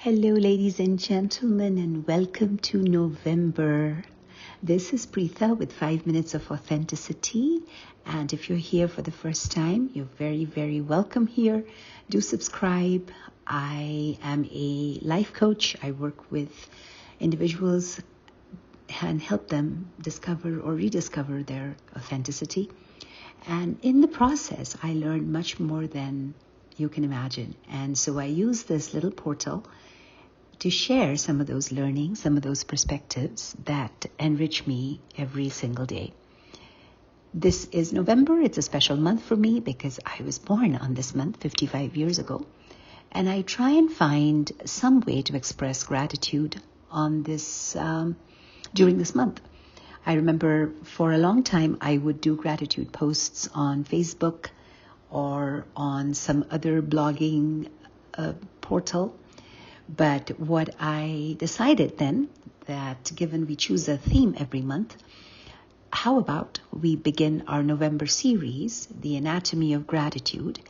Hello, ladies and gentlemen, and welcome to November. This is Preetha with 5 Minutes of Authenticity. And if you're here for the first time, you're very, very welcome here. Do subscribe. I am a life coach. I work with individuals and help them discover or rediscover their authenticity. And in the process, I learned much more than you can imagine. And so I use this little portal to share some of those learnings, some of those perspectives that enrich me every single day. This is November. It's a special month for me because I was born on this month 55 years ago. And I try and find some way to express gratitude on this during this month. I remember for a long time I would do gratitude posts on Facebook or on some other blogging portal. But what I decided then, that given we choose a theme every month, how about we begin our November series, The Anatomy of Gratitude,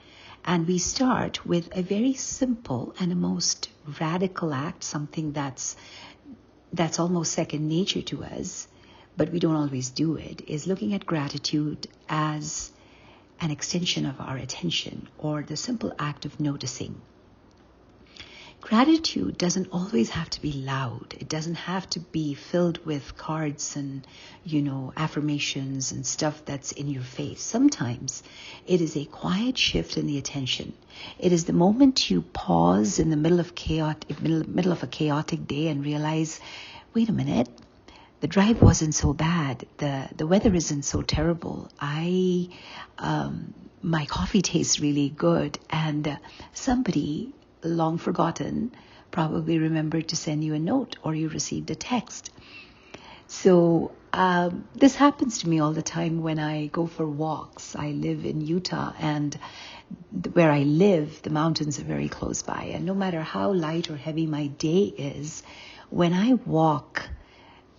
and we start with a very simple and a most radical act, something that's almost second nature to us, but we don't always do it, is looking at gratitude as an extension of our attention or the simple act of noticing. Gratitude doesn't always have to be loud. It doesn't have to be filled with cards and, affirmations and stuff that's in your face. Sometimes it is a quiet shift in the attention. It is the moment you pause in the middle of a chaotic day and realize, wait a minute, the drive wasn't so bad. The weather isn't so terrible. My coffee tastes really good, and somebody long forgotten probably remembered to send you a note, or you received a text. So this happens to me all the time when I go for walks. I live in Utah, and where I live, the mountains are very close by. And no matter how light or heavy my day is, when I walk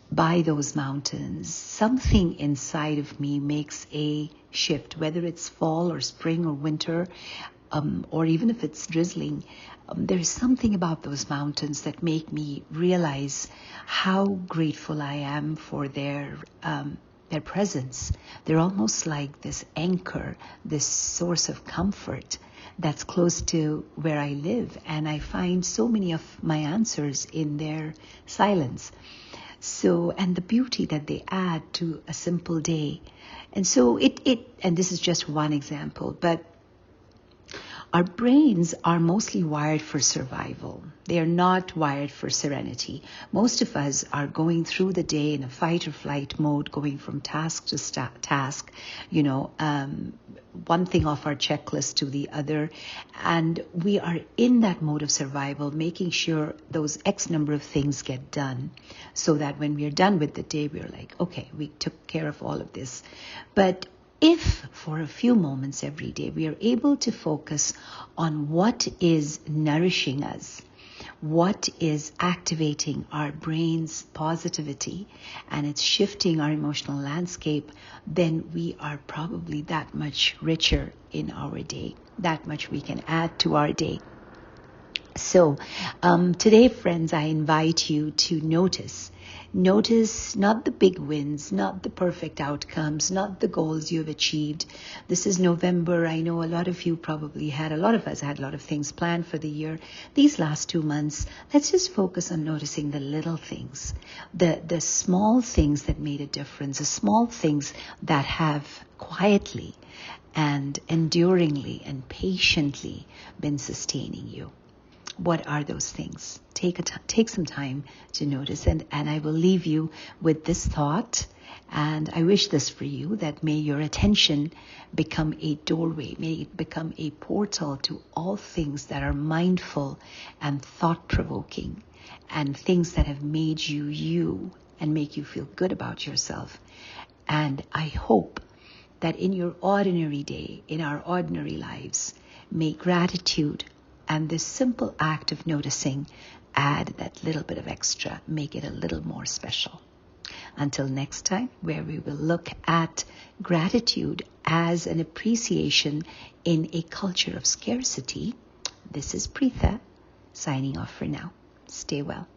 by those mountains, something inside of me makes a shift, whether it's fall or spring or winter, or even if it's drizzling. There's something about those mountains that make me realize how grateful I am for their presence. They're almost like this anchor, this source of comfort that's close to where I live. And I find so many of my answers in their silence. And the beauty that they add to a simple day. And so and this is just one example, but our brains are mostly wired for survival. They are not wired for serenity. Most of us are going through the day in a fight or flight mode, going from task to task, one thing off our checklist to the other. And we are in that mode of survival, making sure those X number of things get done so that when we're done with the day, we're like, okay, we took care of all of this. But if for a few moments every day we are able to focus on what is nourishing us, what is activating our brain's positivity, and it's shifting our emotional landscape, then we are probably that much richer in our day, that much we can add to our day. So today, friends, I invite you to notice not the big wins, not the perfect outcomes, not the goals you've achieved. This is November. I know a lot of us had a lot of things planned for the year. These last 2 months, let's just focus on noticing the little things, the small things that made a difference, the small things that have quietly and enduringly and patiently been sustaining you. What are those things? Take some time to notice, and I will leave you with this thought. And I wish this for you, that may your attention become a doorway, may it become a portal to all things that are mindful and thought-provoking, and things that have made you and make you feel good about yourself. And I hope that in your ordinary day, in our ordinary lives, may gratitude and this simple act of noticing add that little bit of extra, make it a little more special. Until next time, where we will look at gratitude as an appreciation in a culture of scarcity, this is Preetha signing off for now. Stay well.